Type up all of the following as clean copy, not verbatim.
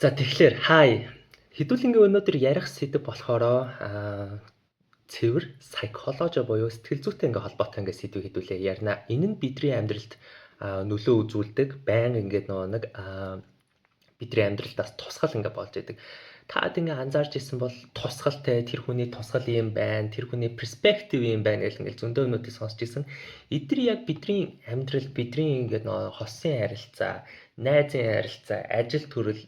За тэгэхээр хай хэдүүлэнгийн өнөөдөр ярих сэдэв болохоор цэвэр psychology буюу сэтгэл зүйтэй ингээ холбоотой ингээ сэдв хэдүүлээ ярина. Энэ нь бидний амьдралд нөлөө үзүүлдэг, байнга ингээ нэг бидний амьдралдаас тусгал ингээ болж идэг. Таад ингээ анзаарч исэн бол тусгалтай тэр хүний тусгал юм байна, тэр хүний перспектив юм байна гэл ингээ зөндөө өнөөдөө сонсч исэн. Эдгээр яг бидний амьдрал, бидний ингээ хосын харилцаа, найзын харилцаа, ажил төрөл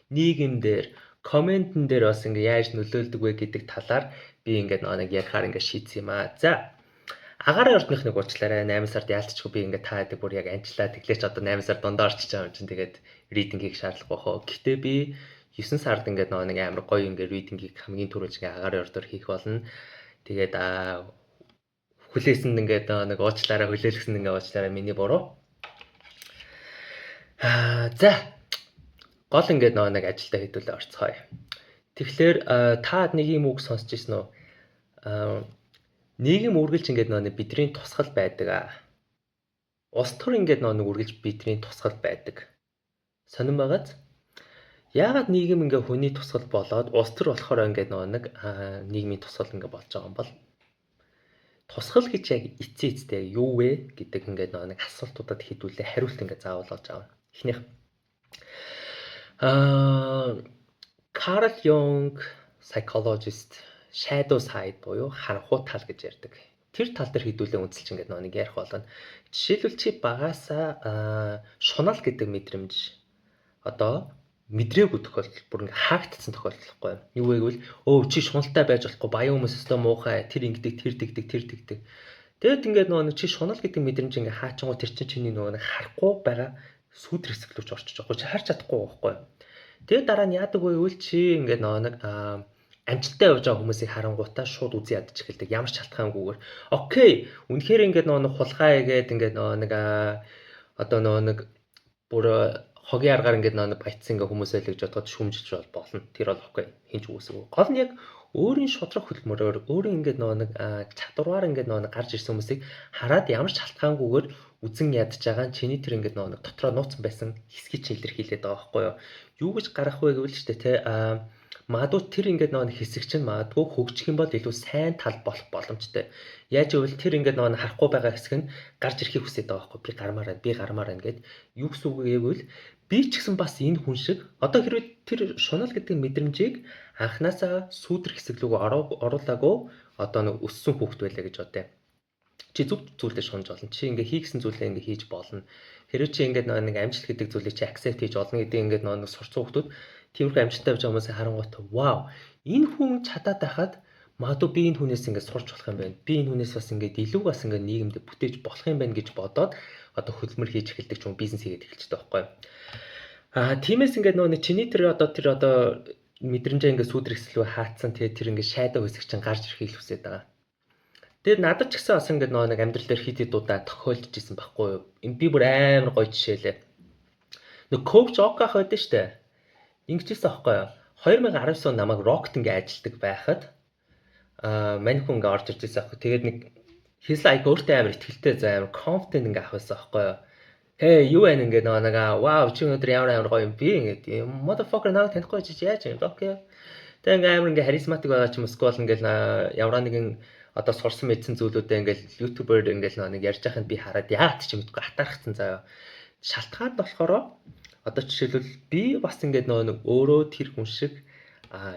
нийгэм дээр комментэн дээр бас ингээ яаж нөлөөлдөг вэ гэдэг талаар би ингээд нэг ярихаар ингээ шийдсэн юм аа. За агаарын ордных нэг уучлаарай 8 сард яалтчгүй би ингээ та гэдэг бүр яг анчлаа тэглээч одоо 8 сар дундаа орчиж байгаа юм чинь тэгээд reading хийх шаардлагагүй хоо. Гэхдээ би 9 сард ингээд нэг амар гоё ингээ reading-ийг хамгийн түрүүлж ингээ агаарын ордоор хийх болно. Тэгээд хүлээсэнд ингээд нэг уучлаарай хүлээлгэсэнд ингээ уучлаарай миний буруу. За гол ингээд нэг ажилдаа хэдүүлээ орцгоё. Тэгэхээр та нэг юм үг сонсч ирсэн үү? Нийгэм үргэлж ингээд нэг бидний тусгал байдаг. Улс төр ингээд нэг үргэлж бидний тусгал байдаг. Сонирн байгааз. Яагаад нийгэм ингээд хүний тусгал болоод улс төр болохоор ингээд нэг нийгмийн тусгал ингээд болж байгаа юм бол тусгал гэж яг эцээцтэй юу вэ гэдэг ингээд нэг асуултуудад хэдүүлээ хариулт ингээд заавал олж авна. Эхнийх Карл Юнг psychologist shadow side буюу харанхуй тал гэж ярьдаг. Тэр тал дээр хэдүүлээ үнэлж ингээд нэг ярих болно. Жишээлбэл чи багаасаа шунал гэдэг мэдрэмж одоо мэдрээгүй тохиолдол бүр ингээд хаагдсан тохиолдол байхгүй юу? Юу вэ гэвэл чи шуналтай байж болохгүй баян хүмүүс өстөө муухай тэр ингэдэг тэр тэгдэг тэр тэгдэг. Тэгэд ингээд нэг чи шунал гэдэг мэдрэмж ингээд хаачингуу тэр чинь чиний нэг харахгүй байгаа сүудэр хэсэг рүү ч орчиж байгаа. Чи харж чадахгүй байхгүй юу? Тэгээд дараа нь яадаг вэ гэвэл чи ингээд нэг амжилттай явж байгаа хүмүүсийг харангуйтаа шууд үзий ядчих эхэлдэг. Ямар ч шалтгаангүйгээр. Окей. Үнэхээр ингээд нэг хулгай игээд ингээд нэг одоо нэг бүр хогийн аргаар ингээд нэг баяцсан ингээд хүмүүсээ л гэж бодоход шүмжилж болно. Тэр бол окей. Хинч үгүйсэв. Гол нь яг өөрийн шудраг хөдөлмөрөөр өөрийн ингээд нэг чадвараар ингээд нэг гарч ирсэн хүмүүсийг хараад ямар ч шалтгаангүйгээр үзэн ядж байгаа нь чиний тэр ингээд нэг дотроо нууцсан байсан хэсгийг чи илэрхийлээд байгаа байхгүй юу? Юу гэж гарах вэ гэвэл ч тэ магадгүй тэр ингээд нэг хэсэг чинь магадгүй хөгжих юм бол илүү сайн тал болох боломжтой. Яаж гэвэл тэр ингээд нэг харахгүй байгаа хэсэг нь гарч ирэхийг хүсэж байгаа байхгүй би гармаар байна гэд юу гэсэн үг гэвэл би ч гэсэн бас энэ хүн шиг одоо хэрвээ тэр шунал гэдэг мэдрэмжийг анханасаа сүүдэр хэсэг рүү оруулаагүй одоо нэг өссөн хүүхэд байлаа гэж бодъё. Чи зөв зүйлдээ шунж болно. Чи ингээ хийгсэн зүйлээ ингээ хийж болно. Хэрвээ чи ингээ нэг амжилт гэдэг зүйлийг чи accept хийж болно гэдэг ингээ нэг сурцсан хүүхдүүд тиймэрхүү амжилттай байж байгаа хүмүүсийг харангуйтай вау энэ хүн чадаад байхад магадгүй би энэ хүнээс ингээ сурч болох юм байна. Би энэ хүнээс бас ингээ илүү бас ингээ нийгэмд бүтээж болох юм байна гэж бодоод одоо хөдөлмөр хийж эхэлдэг ч юм бизнес хийгээд эхэлчихдэг байхгүй юу? Тиймээс ингээ нэг чиний тэр одоо мэдрэмжээ ингээ сүүдэр хэсэлөө хаацсан тэр ингээ шайдаа хэсэг чинь гарч ирэхийг хүсэж байгаа. Тэгээд надад ч гэсэн бас ингээд нэг амьдрал дээр хит удаа тохиолдож исэн байхгүй юу? Энэ би бүр амар гоё жишээлээ. Нэг коуч Ока ах байдаг штэ. Ингэжсэн байхгүй юу? 2019 он намайг Rocket ингээд ажилдаг байхад мань хүн ингээд орж ирж байсан байхгүй. Тэгээд нэг he's like өөртөө амар ихтэй амар confident ингээд ах байсан байхгүй юу? Hey юу вэ ингээд нэг вау чи өнөөдөр ямар гоё юм би ингээд motherfucker наа танихгүй чи яаж юм окей. Тэгээд ингээд амар ингээд харизматик байгаа ч юм уу скол ингээд ямар нэгэн одоо сурсан мэдсэн зүйлүүдээ ингээл ютубер ингээл нэг ярьж байхад би хараад яагаад ч юм гэдэггүй атаархсан заяа. Шалтгаан болохоор одоо жишээлбэл би бас ингээд нэг өөрөө тэр хүн шиг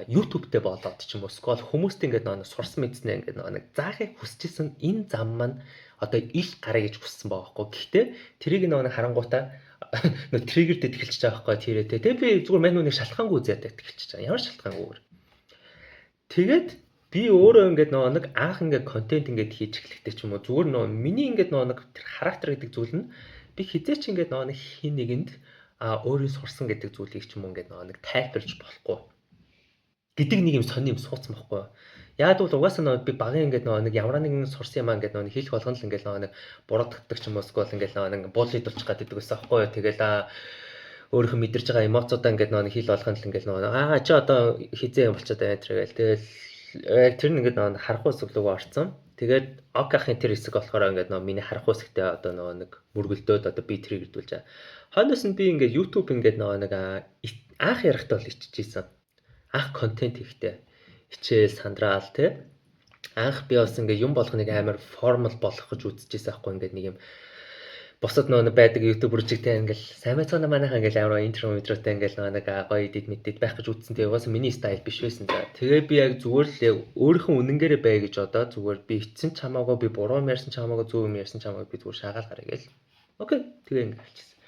ютубтэй болоод ч юм уу скол хүмүүстэй ингээд нэг сурсан мэдснээ ингээд нэг заахыг хүсэжсэн энэ зам маань одоо ил гараа гэж хүссэн байгаа байхгүй. Гэхдээ тэрийг нэг харангуйтаа нэг триггер дэд эхэлчихэж байгаа байхгүй тэрээ. Тэгээ би зүгээр мань нүг шалтгаангүй үзээд эхэлчихэж байгаа. Ямар шалтгаангүйгээр. Тэгээд би өөрөө ингээд нэг анх ингээд контент ингээд хийж эхлэхдээ ч юм уу зүгээр миний ингээд нэг тэр характер гэдэг зүйл нь би хизээч ингээд нэг хин нэгэнд өөрийн сурсан гэдэг зүйлийг ч юм уу ингээд нэг тайлбарж болохгүй гэдэг нэг юм сони юм суудсан байхгүй. Яг бол угаасаа би багын ингээд нэг ямар нэгэн сурсан юм ингээд нэг хийх болгоно л ингээд нэг бурууддаг ч юм уу скол ингээд нэг буллидулчих гаддаг байсан байхгүй. Тэгэл өөрийнхөө мэдэрж байгаа эмоцудаа ингээд нэг хийл болгоно л ингээд чи одоо хизээ юм болчиход байна тэргээл тэгэл тэр нэг ингээд харахгүй хэсэг рүү орсон. Тэгээд ок ахын тэр хэсэг болохоор ингээд миний харахгүй хэсэгтээ одоо нэг мөргөлдөөд одоо би тэрийг ирдүүлж Хойноос нь би ингээд YouTube ингээд нэг анх ярахтаа бол иччихсэн. Анх контент хийхдээ хичээл сандраал те. Анх би бас ингээд юм болгоныг амар формал болгох гэж үзчихсэн аахгүй ингээд нэг юм бусад нэг байдаг ютуберчтэй ингээл сайн байцгаана манайхаа ингээл амар интро метротэй ингээл нэг гоё эдит мэдээд байх гэж үзсэн. Тэгээ угаасаа миний стайл биш байсан за. Тэгээ би яг зүгээр л яг өөрийнхөө үнэнгээрээ бай гэж одоо зүгээр би ичсэн ч хамаагүй би буруу юм ярьсан ч хамаагүй зөв юм ярьсан ч хамаагүй би зүгээр шагаал гараа гээл. Окей. Тэгээ ингээл хэлчихсэн.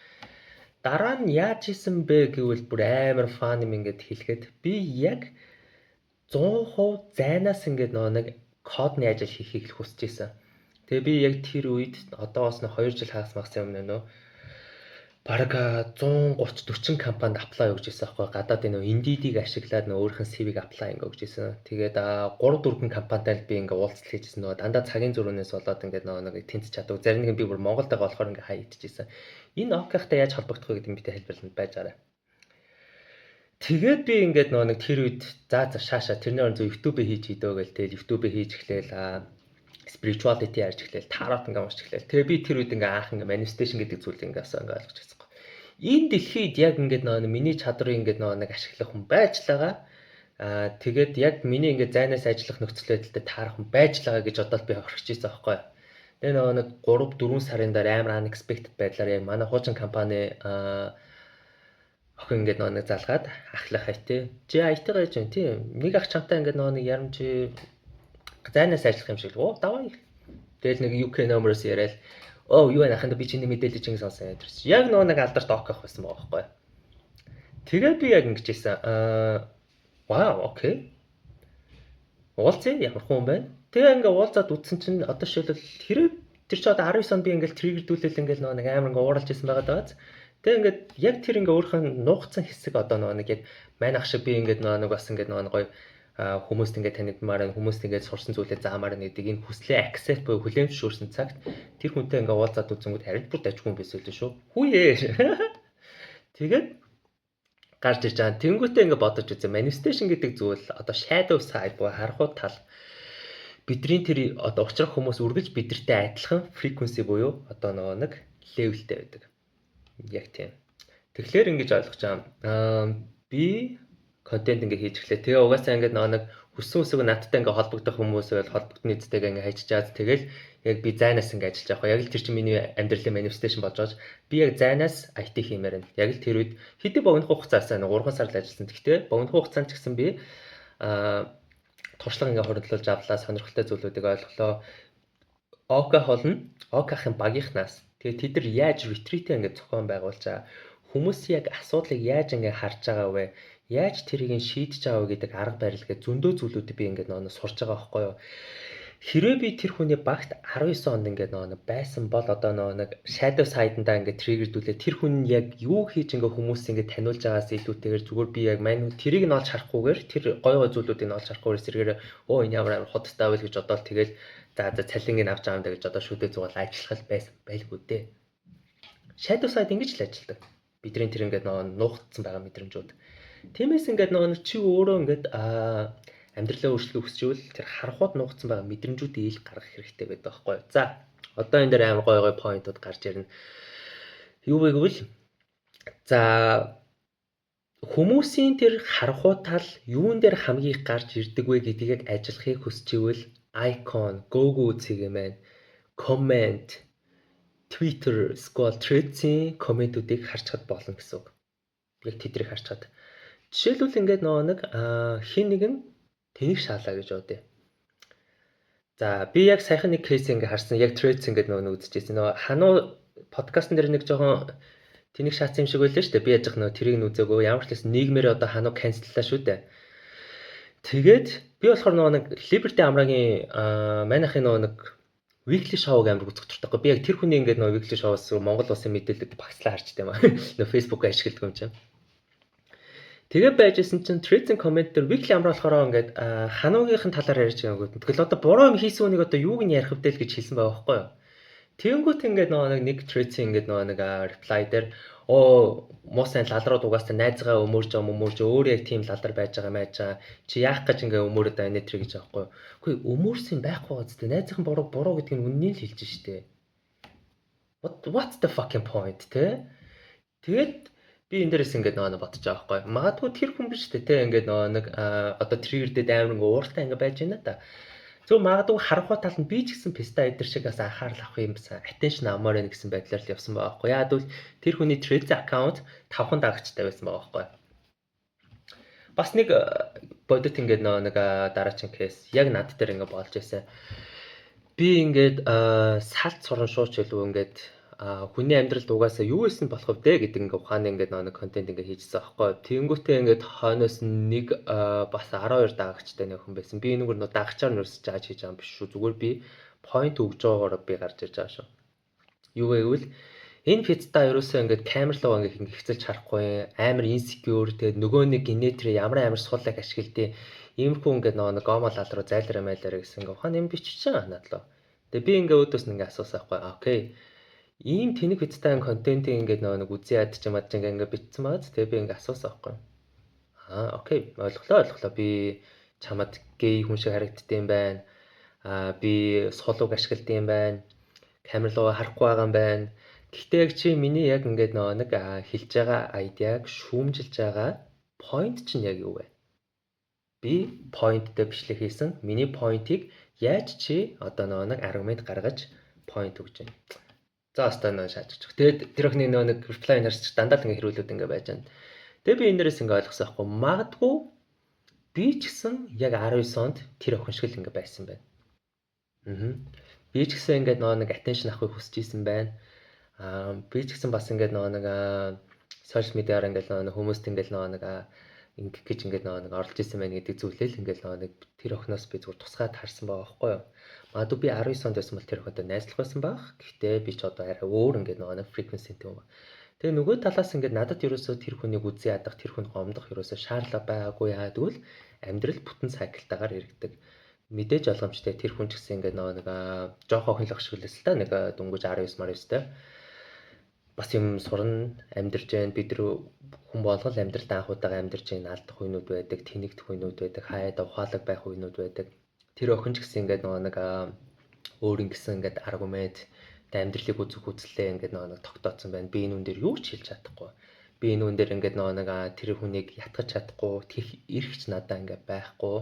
Дараа нь яаж хийсэн бэ гэвэл бүр амар фан юм ингээд хэлэхэд би яг 100% зайнаас ингээд нэг кодны ажил хийхийг л хүсэж байсан. Тэгээ би яг тэр үед одоос нь 2 жил хагас магсан өмнө нөө бараг 130-40 компанид аплай өгч ирсэн аахгүй гадаад нөө Indeed-ийг ашиглаад нөө өөрийнх нь CV-г аплай ингэ өгч ирсэн. Тэгээд 3-4 компанитай би ингээ уулзалт хийжсэн нөө дандаа цагийн зөрүүнээс болоод ингээ нэг тэнцэж чаддаг. Зарим нэг нь би бүр Монголдаа болохоор ингээ хай идчихсэн. Энэ OK-хтай яаж холбогдох вэ гэдэг мэдээ хэлбэрлэнд байж байгаа. Тэгээд би ингээд нэг тэр үед за шааша тэрний орон зүй YouTube хийж хийдөө гэл тэгэл YouTube хийж эхлээл spirituality ярьж эхлээл тарот ингээ уншиж эхлээл. Тэгээ би тэр үед ингээ анх ингээ manifestation гэдэг зүйлийг ингээ ойлгож байсан. Энэ дэлхийд яг ингээ миний чадрыг ингээ нэг ашиглах хүн байж л байгаа. Тэгээд яг миний ингээ зайнаас ажиллах нөхцөл байдалтай таарах хүн байж л байгаа гэж бодоод би хорхиж ирсэн байхгүй. Тэгээ нэг 3-4 сарын дараа амар unexpected байдлаар яг манай хуучин компани охин ингээ нэг залгаад ахлах хайт чи IT-гаар яж байна тийм нэг ах чамтай ингээ нэг ярамчи зайнаас ажиллах юм шиг л оо давай. Тэгэл нэг UK номероос яриад оо юу анханд би чиний мэдээлэл чинь сонсон ядрч. Яг нэг алдарт ок авах байсан байгаа байхгүй. Тэгээд би яг ингэж хэлсэн. Вау, окей. Уулзъя ямар хүн байна. Тэгээ ингээ уулзаад үтсэн чинь одоо шилбэл хэрэг тэр чи одоо 19 онд би ингээл триггердүүлэл ингээл нэг амар ингээ ууралж исэн байгаа дааз. Тэгээ ингээд яг тэр ингээ өөрхөн нуугцсан хэсэг одоо нэг яг мань ах шиг би ингээд нэг бас ингээд нэг гоё хүмүүст ингээд танигдмаар хүмүүст ингээд сурсан зүйлээ заамаар гэдэг энэ хүслээ accept буюу хүлээмжшүүлсэн цагт тэр хүнтэй ингээд уулзаад үзэнгүүт харин бүр дажгүй юм байсан л шүү. Хүүе. Тэгээд гарч иж байгаа. Тэнгүүтээ ингээд бодож үзээ. Manifestation гэдэг зүйл одоо shadow side буюу харахуй тал бидний тэр одоо учрах хүмүүс үргэлж бидэртэй адилхан frequency буюу одоо нэг levelтэй байдаг. Яг тийм. Тэгэхээр ингэж ойлгож байгаа. Би контент ингээ хийж эхлэв. Тэгээ угаасаа ингээ нэг хүссэн үсэг надтай ингээ холбогдох хүмүүс байл холбогдны эцтэйгээ ингээ хайчиж чаад тэгэл яг би зайнаас ингээ ажиллаж байгаа. Яг л тэр чинь миний амьдралын manifestation болж байгаа. Би яг зайнаас IT хиймээр байна. Яг л тэр үед хэдий богино хугацаас 3 сар л ажилласан. Гэхдээ богино хугацаанд ч гэсэн би туршлага ингээ хоригдлуулж авлаа, сонирхолтой зүйлүүдийг ойлголоо. ОК холно, ОК ахын багийнхнаас. Тэгээ тэд нар яаж retreat ингээ зохион байгуулж байгаа. Хүмүүс яг асуудлыг яаж ингээ харж байгаа вэ? Яаж тэрийг шийдэж аваа гэдэг арга барил гэж зөндөө зүйлүүдийг би ингээд нэг сурж байгаа байхгүй юу. Хэрвээ би тэр хүний багт 19 онд ингээд нэг байсан бол одоо нэг shadow side-ндаа ингээд триггердүүлээ тэр хүн яг юу хийж ингээд хүмүүс ингээд таниулж байгаас илүүтэйгээр зүгээр би яг мань тэрийг нь олж харахгүйгээр тэр гой гой зүйлүүдийг нь олж харахгүйгээр сэргээр оо энэ ямар худалдаа байл гэж бодоод тэгэл за цалингийг авч байгаа юм даа гэж одоо шүдээ зугаал ажиллах байсан байлгүй дээ. Shadow side ингэж л ажилладаг. Бидний тэр ингээд нуугдсан байгаа мэдрэмжүүд. Тиймээс ингээд нэг чи өөрөө ингээд амьдралаа өөрчлөхийг хүсчихвэл тэр харахуйд нуугдсан байгаа мэдрэмжүүдийг ил гаргах хэрэгтэй байдаг байхгүй юу. За одоо энэ дээр амар гой поинтууд гарч ирнэ. Юу вэ гэвэл за хүмүүсийн тэр харахуй тал юун дээр хамгийн их гарч ирдэг вэ гэдгийг ажиллахыг хүсчихвэл icon, Google үзхийгэмэн, comment, Twitter, Scroll Threads-ийн комментүүдийг харчхад болно гэсэн үг. Яг тэдрийг харчхад. Жишээлбэл ингээд нэг хин нэгэн тэнэг шаалаа гэж бодъё. За би яг сайхан нэг кейс ингээд харсан. Яг Threads ингээд нэг үзчихсэн. Хануу подкастн дээр нэг жоохон тэнэг шаацсан юм шиг байлаа шүү дээ. Би яаж нэг тэрийг үзээгөө ямар ч лээс нийгмээр одоо хануу канцеллаа шүү дээ. Тэгээд би болохоор нэг Liberty Амрагийн манайхын нэг weekly show-г амар үзэх туртайгүй. Би яг тэр хүний ингээд weekly show-с Монгол улсын мэдээлэлд багслаа харчтай маа. Facebook ашигладаг юм чинь. Тэгээ байжсэн чинь Threads-ийн коммент дээр weekly амраа болохоор ингээд хануугийнхэн талаар ярьж байгаа юм. Тэгэл одоо буруу юм хийсэн үнийг одоо юуг нь ярих вэ гэж хэлсэн байгаа байхгүй юу? Тэнгүүт ингээд нэг Threads-ийн ингээд нэг reply дээр оо муусан лалрууд угаасаа найзгаа өмөрж өөр яг тийм лалдар байж байгаа мэж байгаа. Чи яах гэж ингээд өмөрөд байна тэр гэж аахгүй юу? Үгүй өмөрсөн байхгүй гоцтой. Найзынхан буруу гэдэг нь үннийг л хэлж штэ. What's the fucking point те? Тэгээд би энэ дээрээс ингээд нөгөө бодож байгаа байхгүй. Магадгүй тэр хүн биш үү те ингээд нөгөө нэг одоо триггер дээр амар ингээ ууртай ингээ байж байна да. Зөв магадгүй харанхуй тал нь би ч гэсэн писта эдэр шиг бас анхаарал авах юм басан attention авмаар байна гэсэн байдлаар л явсан байгаа байхгүй. Яагад бол тэр хүний Threads аккаунт 5хан дагагчтай байсан байгаа байхгүй. Бас нэг бодит ингээд нэг дараачин кейс яг над дээр ингээд болж байсан. Би ингээд салт суран шууч илүү ингээд хүний амьдралд угаасаа юу исэн болох вэ гэдэг ингээд ухааны ингээд нэг контент ингээд хийжсэн аахгүй. Тэнгүүтээ ингээд хойноос нэг бас 12 дагагчтай нэг хүн байсан. Би энэгээр нөө дагагчаар нэрсэж байгаа хийж байгаа юм биш шүү. Зүгээр би point өгж байгаагаар би гарч ирж байгаа шүү. Юу гэвэл энэ фитста ерөөсөө ингээд камер руу ингээд хөвцөлж харахгүй амар insecure тэгээд нөгөө нэг генетри ямар амар суулгаг ашигладээ иймэрхүү ингээд нэг гомо лал руу зайлраа майлараа гэсэн ингээд ухаан юм бичиж байгаа надлаа. Тэгээд би ингээд өөдөөс нь ингээд асуусан байхгүй. Окей. Ийм тэнэг фитстай контентийг ингээд нэг үзий ядч юм ад ингээд бичсэн бааз. Тэгээд би ингээд асуусан байхгүй. Окей. Ойлголоо. Би чамд гей хүн шиг харагддсан байна. Би суулгаг ашигладаг юм байна. Камер руу харахгүй байгаа юм байна. Гэхдээ яг чи миний яг ингээд нэг хэлж байгаа айдиаг шүүмжилж байгаа point чинь яг юу вэ? Би point-тэй бичлэг хийсэн. Миний point-ыг яаж чи одоо нэг аргумент гаргаж point өгч байна. За остоо нэг шааж өгч. Тэгээд тэр охины нэг reply нарч дандаа л ингээд хэрүүлүүд ингээд байж байна. Тэгээд би энэ дээрээс ингээд ойлгосон байхгүй. Магадгүй би ч гэсэн яг 19 онд тэр охин шиг л ингээд байсан байна. Би ч гэсэн ингээд нэг attention авахыг хүсэж исэн байна. Би ч гэсэн бас ингээд нэг social media-аар ингээд нэг хүмүүст ингээд нэг ингээд гэж ингээд нэг орлож исэн байна гэдэг зүйлээ л ингээд нэг тэр охиноос би зүгээр тусгаад харсан байгаа байхгүй юу. Магадгүй би 19 онд байсан бол тэр охинтой найзлах байсан баг. Гэхдээ би ч одоо арай өөр ингээд нэг frequency юм байна. Тэгээ нөгөө талаас ингээд надад ерөөсөө тэр хүнийг үзий ядах, тэр хүн гомдох ерөөсөө шаардлага байгаагүй яадаг л амьдрал бүтэн cycle-таагаар иргэдэг. Мэдээж ойлгомжтой тэр хүн ч гэсэн ингээд нэг жоохон хөнлөх шиг л л та нэг дөнгөж 19 маристай бас юм сурна амьдарч байна. Бид нар хүн болгол амьдралд анх удаага амьдарч байна. Алдах үеуд байдаг, тэнэгдэх үеуд байдаг, хаяада ухаалаг байх үеуд байдаг. Тэр охин ч гэсэн ингээд нэг өөр ингэсэн ингээд аргумент амьдралыг үзэх үзлээ ингээд нэг тогтооцсон байна. Би энэ үн дээр юу ч хэлж чадахгүй. Би энэ үн дээр ингээд нэг тэр хүнийг ятгах чадахгүй, тех эрхч надаа ингээд байхгүй.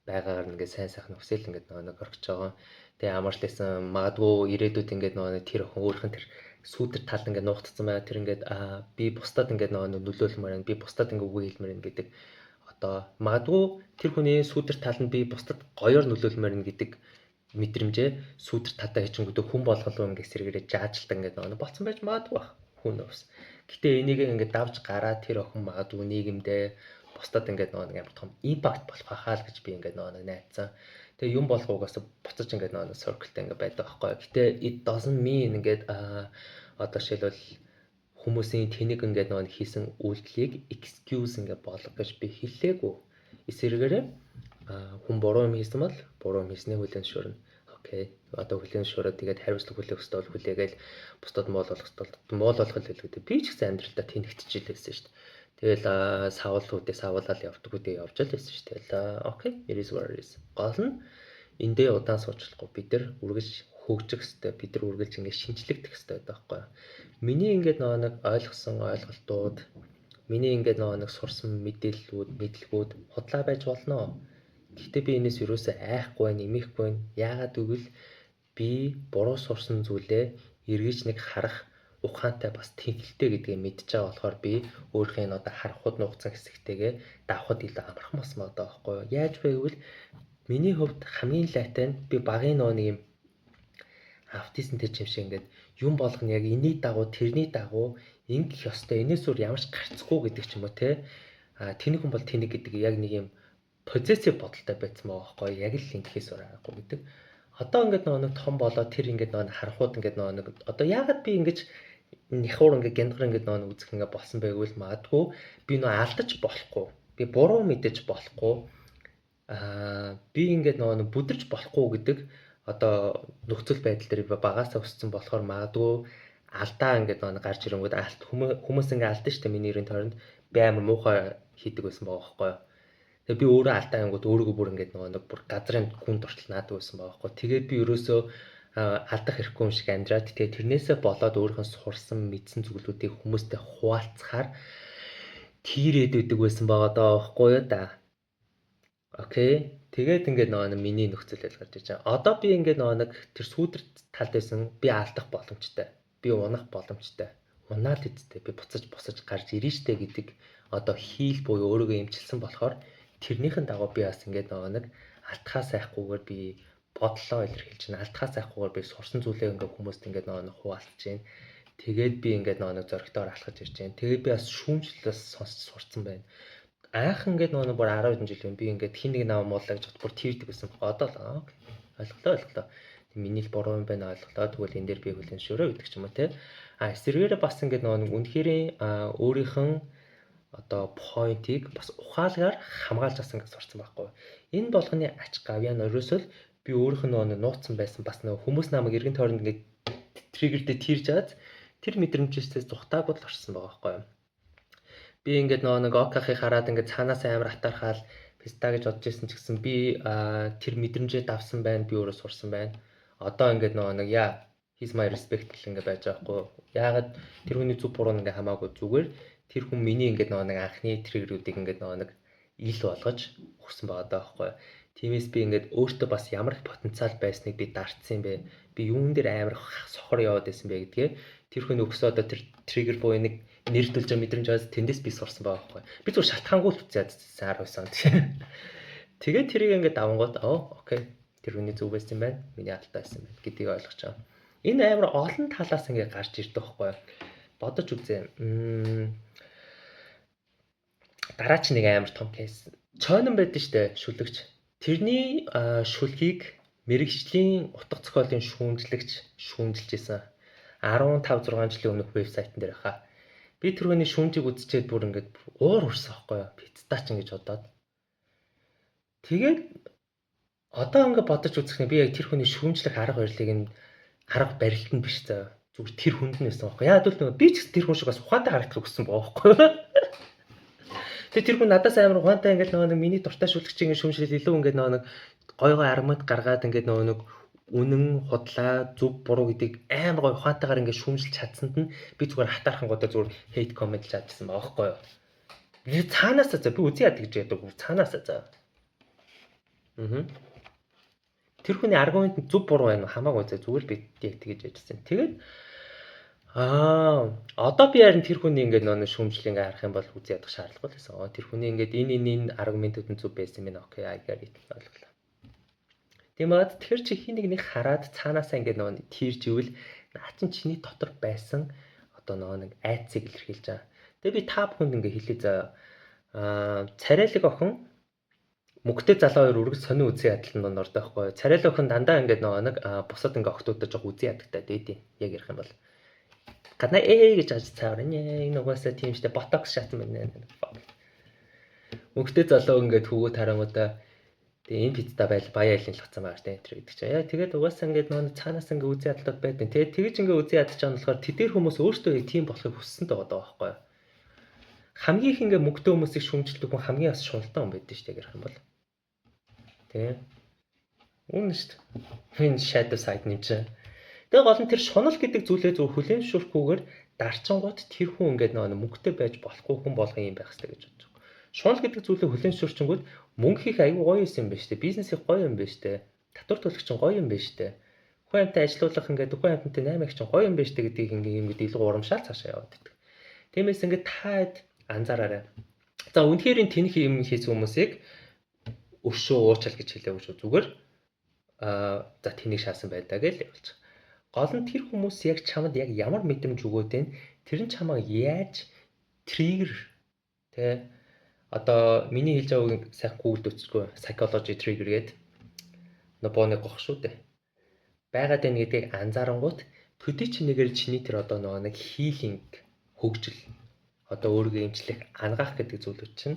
Байгаагаар ингээд сайн сайхан өсөөл ингээд нэг орхиж байгаа. Тэгээ амарчласан магадгүй ирээдүйд ингээд нэг тэр охин өөрийнх нь тэр сүүдэр тал ингээд нуугдсан байгаа. Тэр ингээд би бусдад ингээд нөлөөлмөр байна. Би бусдад ингээд үгүй хэлмээр байна гэдэг. Одоо магадгүй тэр хүний сүүдэр тал нь би бусдад гоёор нөлөөлмөр байна гэдэг мэдрэмжээ сүүдэр татаа хичэнгүүдээ хүн болгол ингээд сэргээрээ жаажилтан ингээд болцсон байж магадгүй бах. Хүн өвс. Гэтэ энийг ингээд давж гараад тэр охин магадгүй нийгэмдээ бусдад ингээд нэг амар том импакт болох хаа л гэж би ингээд нэг найцсан. Тэгээ юм болох угаасаа буцаж ингээд нэг circle-тэй ингээд байдаг байхгүй. Гэтэ it doesn't mean ингээд одоо жишээлбэл хүмүүсийн тэнэг ингээд нэг хийсэн үйлдэлийг excuse ингээд болгох гэж би хэллээгүй. Эсвэргээрээ хүн буруу юм хийсэн бол буруу юм хийснээ хүлээн зөвшөөрнө. Окей. Одоо хүлээн зөвшөөрөөд тэгээд хариуцлага хүлээх ёстой бол хүлээгээл бусдад моол болгох ёстой бол моол болгох л хэлгээд би ч гэсэн амьдралдаа тэнэгтчихлээсэн шүү дээ. Тэгэл савлуудыг савлал явдаг үедээ явж л байсан шүү. Тэгэл окей, it is what it is. Гол нь эндээ удаан суучлахгүй бид нар үргэлж хөгжих хэрэгтэй. Бид нар үргэлж ингээд шинжлэхдэх хэрэгтэй байхгүй юу? Миний ингээд нэг ойлгосон ойлголтууд, миний ингээд нэг сурсан мэдээллүүд худлаа байж болно. Гэхдээ би энэс юусоо айхгүй, нэмэхгүй. Яагаад гэвэл би буруу сурсан зүйлээ эргэж нэг харах ухаантай бас тэнхэлтэй гэдгийг мэдж байгаа болохоор би өөрхийн одоо харахуд нуугдсан хэсэгтэйгээ давхад илүү амархан болсон байгаа байхгүй юу? Яаж вэ гэвэл миний хувьд хамгийн лайтай нь би багын нэг юм автизмтэй юм шиг ингээд юм болгоно яг энэний дагуу тэрний дагуу ингэх ёстой. Энэс өөр ямарч гарцгүй гэдэг ч юм уу те. Тэнэг хүн бол тэнэг гэдэг яг нэг юм позитив бодолтой байсан байгаа байхгүй юу? Яг л ингэхээс өөр аргагүй гэдэг. Одоо ингээд нэг том болоод тэр ингээд нэг харахуд ингээд нэг одоо яагаад би ингэж нэхуур ингээд гянгар ингээд нэг үзэх ингээд болсон байггүй л магадгүй би нөө алдаж болохгүй. Би буруу мэдэж болохгүй. Би ингээд нэг бүдэрч болохгүй гэдэг одоо нөхцөл байдал дээр багасаа өссөн болохоор магадгүй алдаа ингээд нэг гарч ирэнгүүт хүмүүс ингээд алдсан шүү дээ миний нэрийн тойронд би амар муухай хийдэг байсан байгаа байхгүй юу? Тэгээ би өөрөө алдаа ангууд өөрийгөө бүр ингээд нэг бүр газрын хүн дуртал наадаг байсан байгаа байхгүй. Тэгээд би ерөөсөө алдах хэрэггүй юм шиг амьдраад тэгээ тэрнээсээ болоод өөрийнх нь сурсан мэдсэн зүйлүүдийг хүмүүстэй хуваалцахаар тийрээд идэг байсан байгаа даа байхгүй юу да. Окей. Тэгээд ингээд нэг миний нөхцөл байдал гарч иж байгаа. Одоо би ингээд нэг тэр сүүдэр талд байсан би алдах боломжтой. Би унах боломжтой. Унаад идтэй би буцаж гарч ирнэ штэ гэдэг одоо хийл буюу өөрийгөө эмчилсэн болохоор тэрнийхэн дагуу би бас ингээд нэг алдхаа сайхгүйгээр би бодлоо илэрхийлж байна. Алдхаа сайхгүйгээр би сурсан зүйлээ ингээд хүмүүст ингээд нэг хуваалцаж байна. Тэгээд би ингээд нэг зөрөгтөөр алхаж ирж байна. Тэгээд би бас шүүмжлэлээс сонсч сурцсан байна. Анх ингээд бүр 10 хэдэн жил би ингээд хин нэг наваа муулаа гэж бүр тийрдэг байсан. Одоо л ойлголоо. Миний л буруу юм байна ойлголоо. Тэгвэл энэ дээр би хүлэн зөвшөөрөө гэдэг ч юм уу те. Эсвэргээрээ бас ингээд нэг үнэхээр өөрийнх нь одоо поинтыг бас ухаалгаар хамгаалж асан гэж сурцсан байхгүй. Энэ болгоны ач гавьяа нь ерөөсөө би өөрийнх нь нэг нууцсан байсан бас нэг хүмүүс намайг эргэн тойронд ингээд триггердээ тийрж аваад тэр мэдрэмжээс зүхтаагүй л орсон байгаа байхгүй. Би ингээд нэг окахыг хараад ингээд цаанаас амар атархаал писта гэж бодож ирсэн ч гэсэн би тэр мэдрэмжээ давсан байна, би өөрөө сурсан байна. Одоо ингээд нэг he's my respect гэх ингээд байж байгаа хгүй. Яагаад тэр хүний зүг буруу ингээд хамаагүй зүгээр тэр хүн миний ингээд нэг анхны триггерүүдийг ингээд нэг ил болгож өгсөн байгаа даа хгүй. Тиймээс би ингээд өөртөө бас ямар их потенциал байсныг би дартсан юм бэ? Би юун дээр амар сохор яваад байсан бэ гэдгээ тэр хүн өгсөө одоо тэр триггер буюу нэг нэрдүүлж байгаа мэдрэмж бас тэндээс би сурсан байгаа байхгүй. Би зүгээр шалтгаангүй л үзээд сар байсан. Тэгээд тэрийг ингээд давангууд окей. Тэр хүний зүг байсан юм байна. Миний алдаа байсан байна гэдгийг ойлгож байгаа. Энэ амар олон талаас ингээд гарч ирдэг байхгүй. Бодож үзье. Дараа чи нэг амар том кейс. Чойнон байдсан штэ шүлэгч. Тэрний шүлгийг мэрэгжлийн утга зохиолын шүүмжилж исэн. 15-6 жилийн өмнөх вебсайтн дээр хаа. Би тэр хүний шүүмжийг үзчихэд бүр ингээд уур урсан байхгүй юу? Пиццач ингэж бодоод. Тэгээд одоо ингээд бодож үзэх нь би яг тэр хүний шүүмжлэх арга барилыг нь арга барилт нь биш заа. Зүгээр тэр хүнд нь байсан байхгүй. Яа гэвэл би ч тэр хүн шиг бас ухаантай харагдах гэсэн байгаа байхгүй юу? Тэгээд тэр хүн надаас амар ухаантай ингээд нэг миний дуртай шүүлэгчийн шүүмжлэл илүү ингээд нэг гой армад гаргаад ингээд нэг үнэн худлаа зөв буруу гэдгийг амар гой ухаантайгаар ингээд шүүмжилж чадсанд нь би зүгээр хатаархан годоо зүгээр хейт комент чаажсан байгаа байхгүй юу. Би цаанаасаа за би үзье яд гэж яддаг цаанаасаа за. Тэр хүний аргумент зөв буруу байна хамаагүй за зүгээр би яг тэгэж яжсан. Тэгээд одоо би харин тэр хүний ингээд нэг шүүмжлэл ингээд харах юм бол үзье ядах шаардлагагүй л байсан. Тэр хүний ингээд энэ аргументууд нь зөв байсан юм байна. Окей, I get it ойлголоо. Тиймээд тэр чи хин нэг хараад цаанаасаа ингээд нэг тийрж ивэл наа чин чиний дотор байсан одоо нэг айцыг илэрхийлж байгаа. Тэгээ би та бүхэнд ингээд хэлээ за царайлаг охин мөнгөтэй залуу хоёр үргэлж сони үзэн ядалтанд дондортой байхгүй. Царайлаг охин дандаа ингээд нэг бусад ингээд охтуудад жоо үзэн ядагтай дээдий. Яг ярих юм бол гадна гэж ажиж цаавар энэ угаасаа тийм штэ ботокс шатсан байна. Мөнгөтэй залуу ингээд хөвгөө тарамуудаа тэгээ энэ пиццаа байл баяа айлын лгцсан байгаа штэ энэ гэдэг чинь. Яа тэгээд угаасаа ингээд нөө цаанаас ингээд үзэн ядалтад байдیں۔ Тэгээд тэгэж ингээд үзэн ядаж байгаа нь болохоор тэдгээр хүмүүс өөртөө яг тийм болохыг хүссэн байгаа байхгүй. Хамгийн их ингээд мөнгөтэй хүмүүсийг шүүмжилдэг хүн хамгийн бас шуналтан хүн байдаг штэ гэх юм бол. Тэ. Үнэн штэ. Энэ shadow side юм чинь. Тэгээ гол нь тэр шунал гэдэг зүйлээ зөв хүлээн зөвшөөрөхгүйгээр дарчингууд тэр хүн ингээд нөө мөнгөтэй байж болохгүй хүн болгох юм байх хэрэгтэй гэж бодож байгаа. Шунал гэдэг зүйлээ хүлээн зөвшөөрчөнгүүд мөнгө хийх аюу гоё юм байна штэ. Бизнес их гоё юм байна штэ. Татвар төлөх чинь гоё юм байна штэ. Хүн амьтаа ажилуулах ингээд хүн амьтантай 8 их чинь гоё юм байна штэ гэдгийг ингээд илүү урамшаал цаашаа яваад байдаг. Тиймээс ингээд таад анзаараарай. За үнэхээр энэ тэнх юм хийсэн хүмүүсийг өшөө уучаал гэж хэлээгүй шүү. Зүгээр за тэнийг шаасан байдаа гэж явуулж байгаа. Гол нь тэр хүмүүс яг чамд яг ямар мэдрэмж өгөөд вэ? Тэр нь чамайг яаж триггер тэ одоо миний хэлж байгааг сайхан гуглд үзчихгүй psychology trigger гэдэг нобоны гох шүү дээ. Байгаад байна гэдгийг анзаарангуут төдий ч нэгээр чиний тэр одоо нэг healing хөгжил одоо өөрийгөө эмчлэх ангаах гэдэг зүйлүүд чинь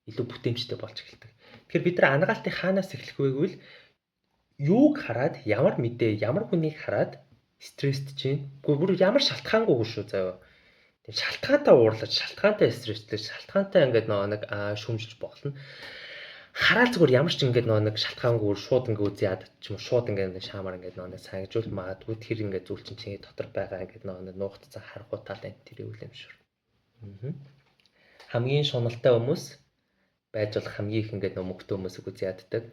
илүү бүтээмжтэй болж эхэлдэг. Тэгэхээр бид нар ангаалтыг хаанаас эхлэх вэ гэвэл юуг хараад ямар мэдээ ямар хүнийг хараад стресст чинь бүр ямар шалтгаангүй шүү заяа. Тэгээ шалтгаантай уурлаж, шалтгаантай стресстэй, шалтгаантай ингээд нэг шүмжилж болно. хараад зүгээр ямар ч ингээд нэг шалтгаангүй шууд ингээд үзээд ч юм уу шууд ингээд шаамаар ингээд нэг сангижуул магадгүй тэр ингээд зүйл чинь чиний дотор байгаа ингээд нэг нуугдсан харахгүй тал энэ тэр үйл юм шүү. Хамгийн шуналтай хүмүүс байж бол хамгийн их ингээд мөнгөтэй хүмүүсийг үз яддаг.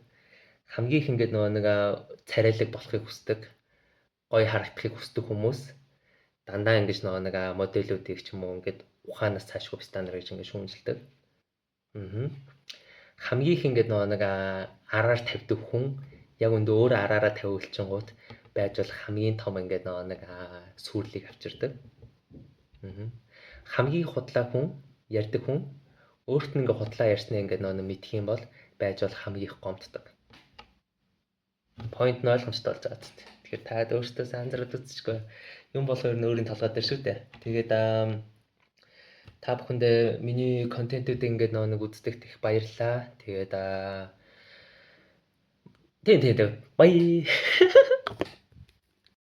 Хамгийн их ингээд нэг царайлаг болохыг хүсдэг, гоё харагдахыг хүсдэг хүмүүс дандаа ингэж нэг моделүүдийг ч юм уу ингээд ухаанаас цаашгүй стандарт гэж ингээд шүүмжилдэг. Хамгийн их ингээд нэг араар тавьдаг хүн яг өндөө өөр араараа тавиулчингууд байж бол хамгийн том ингээд нэг сүрлийг авчирдаг. Хамгийн худлаа хүн, ярьдаг хүн өөрт нь ингээд худлаа ярьснаа ингээд нэг мэдх юм бол байж бол хамгийн их гомддог. Point нь ойлгомжтой болж байгаа зү. Тэгэхээр та өөртөө анзаараад үзчихгүй. Юм болохоор өөрийн толгой дээр шүү дээ. Тэгээд та бүхэндээ миний контентуудыг ингээд нэг үздэг их баярлалаа. Тэгээд тийм баяа.